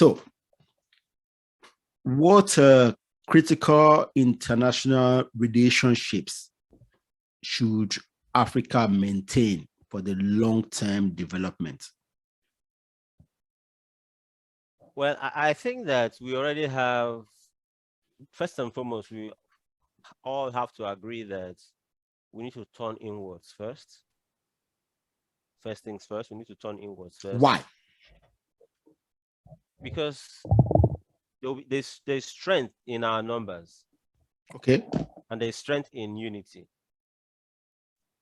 So, what critical international relationships should Africa maintain for the long-term development? Well, I think that we already have, first and foremost, we all have to agree that we need to turn inwards first. First things first, we need to turn inwards first. Why? Because there's strength in our numbers. Okay. And there's strength in unity.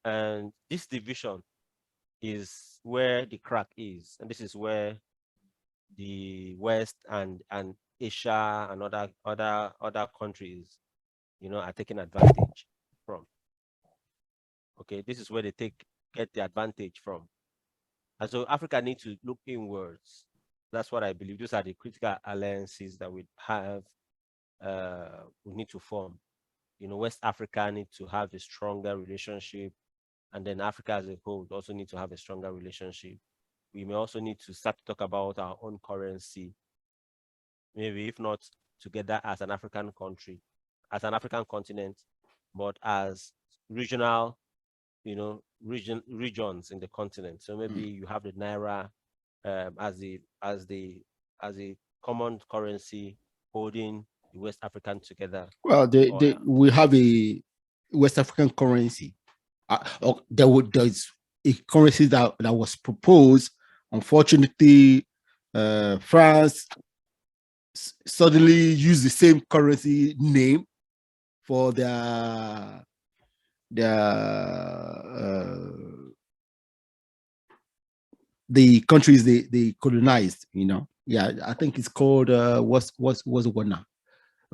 And this division is where the crack is. And this is where the West and Asia and other countries, are taking advantage from. Okay, this is where they get the advantage from. And so Africa needs to look inwards. That's what I believe. Those are the critical alliances that we have, we need to form. West Africa needs to have a stronger relationship, and then Africa as a whole also need to have a stronger relationship. We may also need to start to talk about our own currency, maybe if not together as an African country, as an African continent, but as regional, regions in the continent. So maybe you have the Naira as a common currency holding the West African together. Well, we have a West African currency. There's a currency that was proposed. Unfortunately, France suddenly used the same currency name for the countries they colonized. Yeah, I think it's called what's the one now?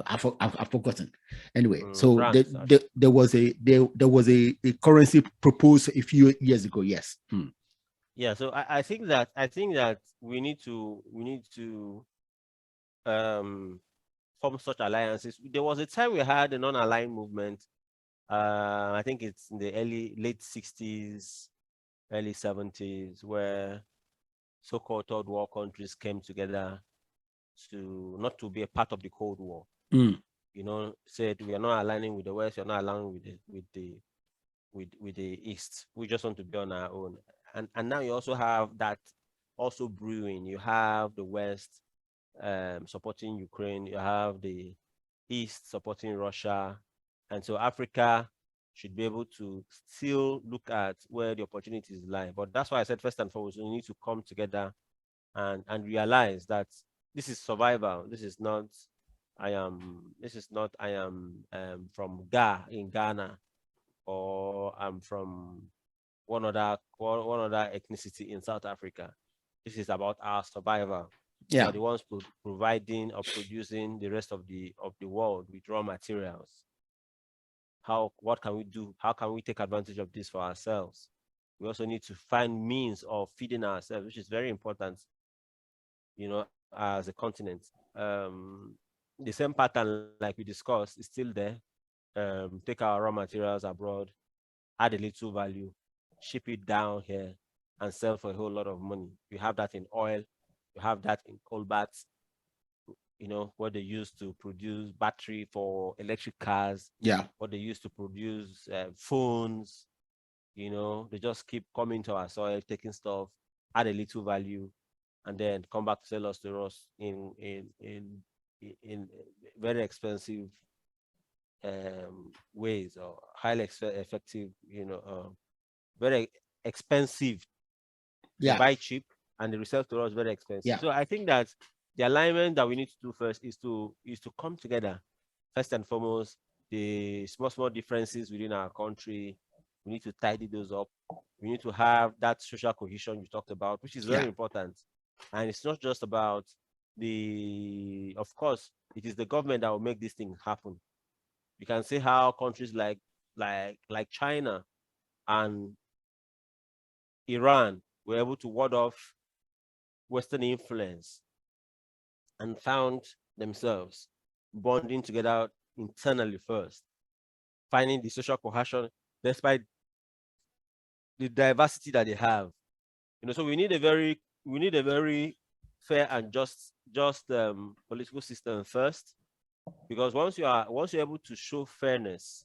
I've forgotten. Anyway, so France, there was a currency proposed a few years ago. Yes. Yeah. So I think that we need to form such alliances. There was a time we had a non-aligned movement. I think it's in the late 60s, early 70s, where so-called third world countries came together to not to be a part of the Cold War. Said we are not aligning with the West, you're not aligning with the East. We just want to be on our own. And now you also have that also brewing. You have the West supporting Ukraine, you have the East supporting Russia. And so Africa should be able to still look at where the opportunities lie. But that's why I said first and foremost, we need to come together and realize that this is survival. This is not I am from in Ghana, or I'm from one other ethnicity in South Africa. This is about our survival. Yeah. We are the ones providing or producing the rest of the world with raw materials. What can we do? How can we take advantage of this for ourselves? We also need to find means of feeding ourselves, which is very important, as a continent. The same pattern like we discussed is still there. Take our raw materials abroad, add a little value, ship it down here, and sell for a whole lot of money. You have that in oil, you have that in cobalt, what they use to produce battery for electric cars. Yeah. What they use to produce phones. They just keep coming to our soil, taking stuff, add a little value, and then come back to sell us to us in very expensive ways, or highly effective, very expensive. Yeah. They buy cheap and they resell to us very expensive. Yeah. So I think that the alignment that we need to do first is to come together. First and foremost, the small differences within our country, we need to tidy those up. We need to have that social cohesion you talked about, which is very important. And it's not just about of course, it is the government that will make this thing happen. You can see how countries like China and Iran were able to ward off Western influence and found themselves bonding together internally first, finding the social cohesion despite the diversity that they have. So we need a very fair and just political system first, because once you're able to show fairness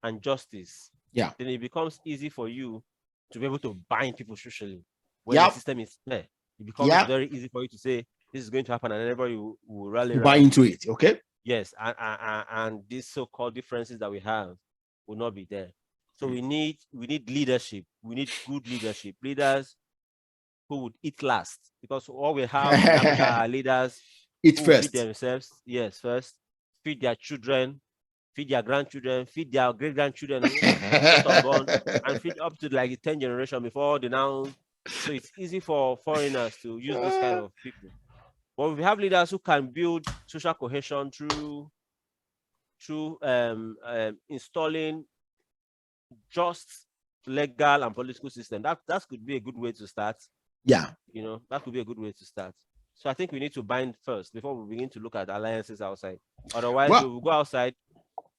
and justice, yeah, then it becomes easy for you to be able to bind people socially. When the system is fair, it becomes very easy for you to say this is going to happen, and everybody will rally buy into it. Okay. Yes, and these so-called differences that we have will not be there. So we need leadership. We need good leadership. Leaders who would eat last, because all we have in Africa are leaders eat who first. feed themselves. Yes, first feed their children, feed their grandchildren, feed their great-grandchildren just unborn, and feed up to like the 10th generation before they now. So it's easy for foreigners to use this kind of people. But if we have leaders who can build social cohesion through installing just legal and political system, that could be a good way to start. Yeah. That could be a good way to start. So I think we need to bind first before we begin to look at alliances outside. Otherwise, if we go outside,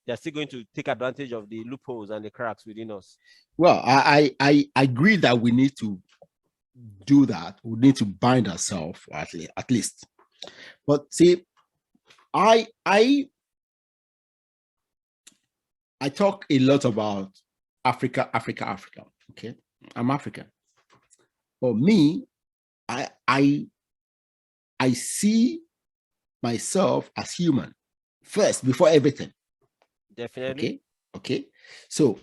they're still going to take advantage of the loopholes and the cracks within us. Well, I agree that we need to do that. We need to bind ourselves at least. But see, I talk a lot about Africa. Okay, I'm African. For me, I see myself as human first before everything. Definitely. Okay. So,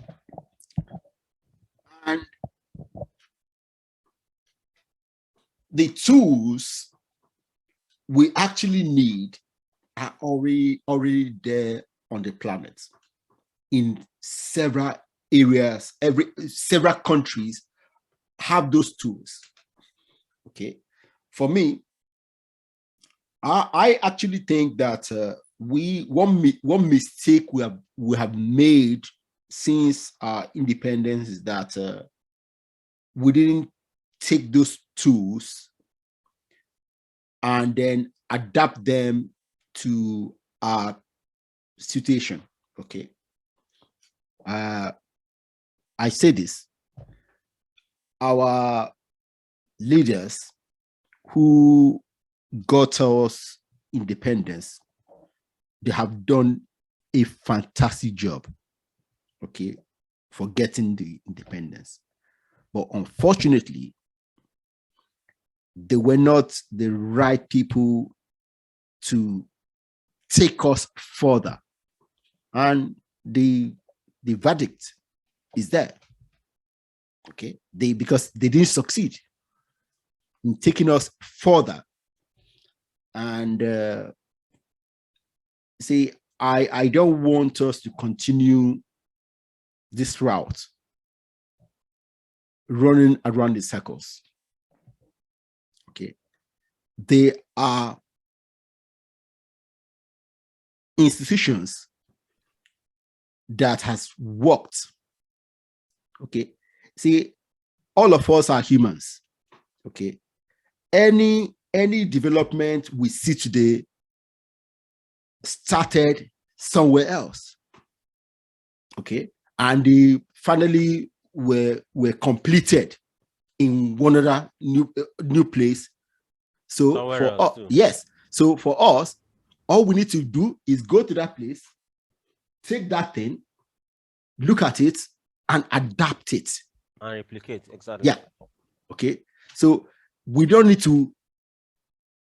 and the tools we actually need are already there on the planet in several areas. Several countries have those tools. Okay. For me, I actually think that one mistake we have made since our independence is that we didn't take those tools and then adapt them to our situation. Okay. I say this: our leaders who got us independence, they have done a fantastic job, okay, for getting the independence. But unfortunately, they were not the right people to take us further. And the verdict is there. Okay, because they didn't succeed in taking us further. And see, I don't want us to continue this route, running around in circles. Okay, they are institutions that has worked. Okay, see, all of us are humans. Okay, any development we see today started somewhere else. Okay, and they finally were completed in one other new place. So so for us, all we need to do is go to that place, take that thing, look at it, and adapt it and replicate. Exactly. Yeah. Okay. So we don't need to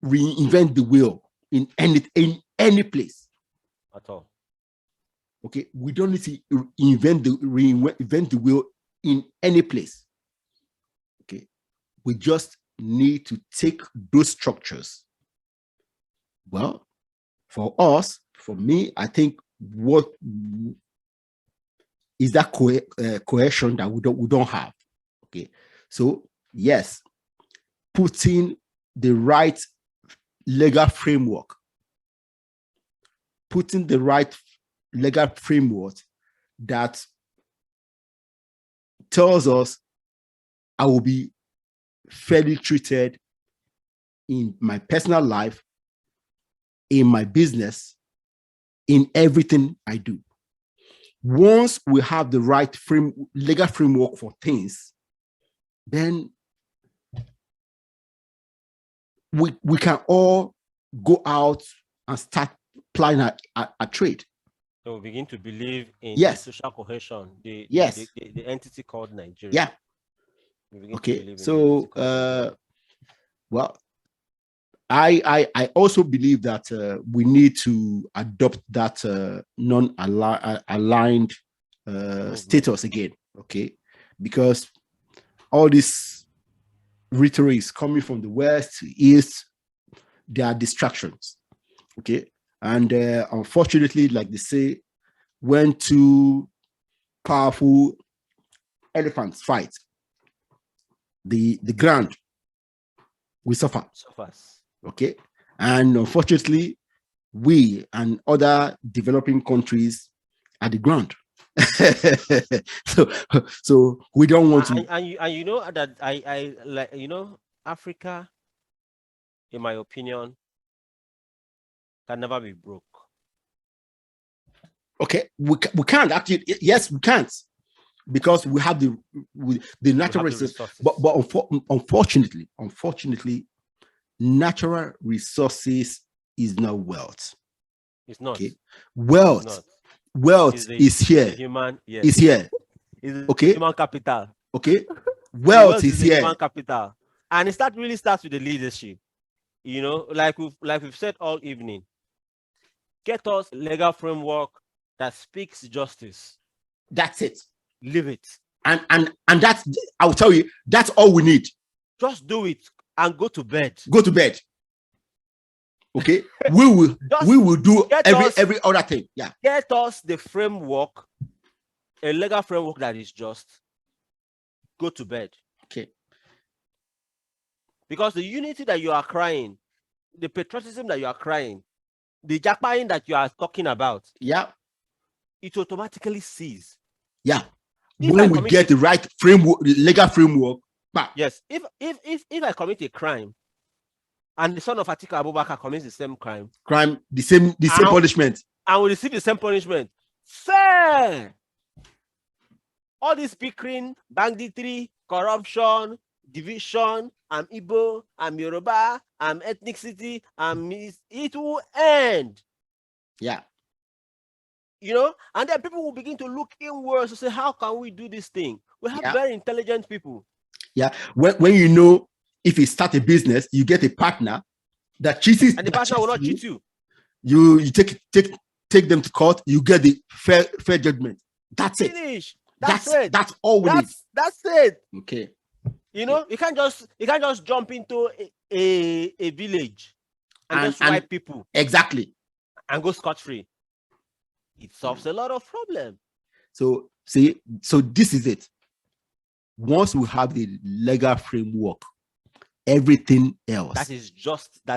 reinvent the wheel in any place at all. Okay. We don't need to reinvent the wheel in any place. Okay. We just need to take those structures. Well, for us, for me, I think what is that cohesion that we don't have. Okay. So yes, putting the right legal framework, that tells us I will be fairly treated in my personal life, in my business, in everything I do. Once we have the right legal framework for things, then we can all go out and start planning a trade. So we begin to believe in Yes. the social cohesion, the entity called Nigeria. Yeah. We begin Okay. to believe in so well, I also believe that we need to adopt that non-aligned status again. Okay, because all this rhetoric is coming from the West, East. There are distractions. Okay, and unfortunately, like they say, when two powerful elephants fight, the ground will suffer. Suffers. Okay, and unfortunately, we and other developing countries are the ground. so we don't want to. And you know that I like, you know, Africa, in my opinion, can never be broke. Okay, we can't actually. Yes, we can't, because we have the natural resources. But unfortunately, natural resources is not wealth. It's not. Okay, wealth is here. Human, yes. Is here. Okay, human capital. Okay, wealth is here. Human capital, and it really starts with the leadership. You know, like we've said all evening. Get us legal framework that speaks justice. That's it. Live it. And that's, I will tell you, that's all we need. Just do it and go to bed. Go to bed. Okay, we will do every other thing. Yeah. Get us the framework, a legal framework that is just. Go to bed. Okay. Because the unity that you are crying, the patriotism that you are crying, the jackpine that you are talking about, yeah, it automatically ceases. Yeah. When we get the right framework, legal framework. Yes. If I commit a crime, and the son of Atiku Abubakar commits the same crime, the same punishment, and we receive the same punishment, fair. All this bickering, banditry, corruption, division, I'm Igbo, I'm Yoruba, I'm ethnicity, it will end. Yeah. You know, and then people will begin to look inwards to say, how can we do this thing? We have very intelligent people. Yeah. When you know, if you start a business, you get a partner that cheats, and the partner will not cheat you. You take them to court, you get the fair judgment. That's Finish. it. That's all we need. That's it. Okay. You know, you can't just jump into a village and just wipe people. Exactly. And go scot-free. It solves a lot of problems. So this is it. Once we have the legal framework, everything else.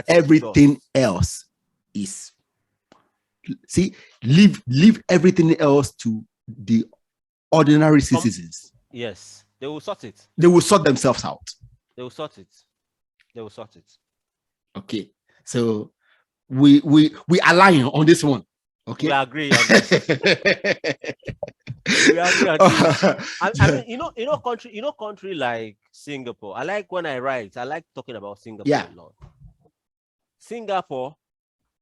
Everything else is. Leave everything else to the ordinary citizens. Yes. They will sort it. They will sort themselves out. They will sort it. Okay. So we align on this one. Okay. We agree on this. We agree on this. I mean, country like Singapore. I like when I write. I like talking about Singapore a lot. Singapore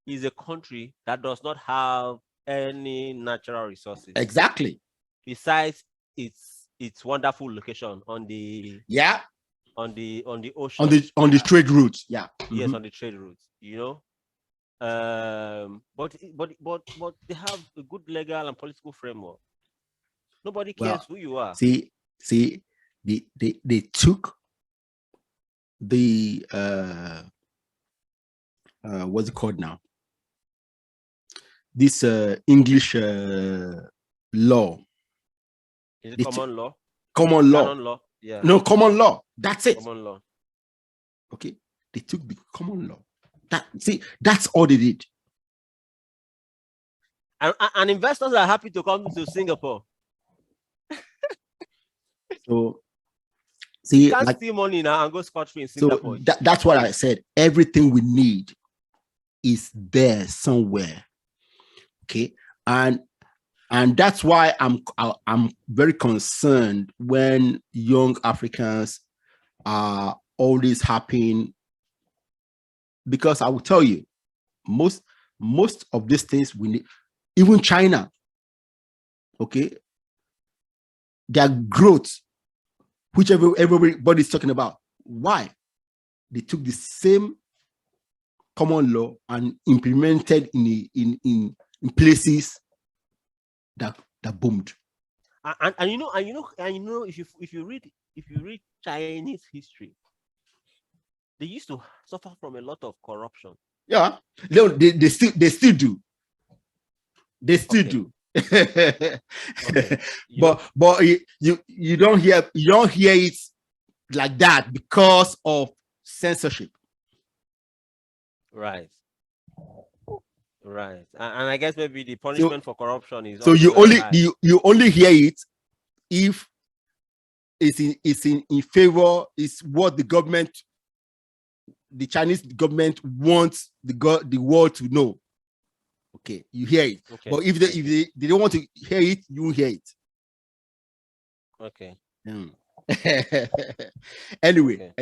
is a country that does not have any natural resources. Exactly. Besides its wonderful location on the ocean, on the trade routes. Yeah. Yes, on the trade routes. You know, but they have a good legal and political framework. Nobody cares who you are. See, they took the what's it called now? This English law. Is it common law? Common law. Canon law. Yeah. No, common law. That's it. Common law. Okay. They took the common law. That's all they did. And investors are happy to come to Singapore. So, you can't steal money now and go scot-free in Singapore. So that's what I said. Everything we need is there somewhere. Okay. And that's why I'm very concerned when young Africans are always harping Because I will tell you, most of these things we need, even China, okay, their growth, which everybody's talking about. Why? They took the same common law and implemented in places that boomed. And you know, if you read Chinese history, they used to suffer from a lot of corruption. Yeah, they still do. They still do. Okay. But you don't hear it like that because of censorship. Right. And I guess maybe the punishment for corruption is so you only hear it if it's in favor, is what the Chinese government wants the world to know. Okay, you hear it. Okay. But if they don't want to hear it, you won't hear it. Okay. Anyway,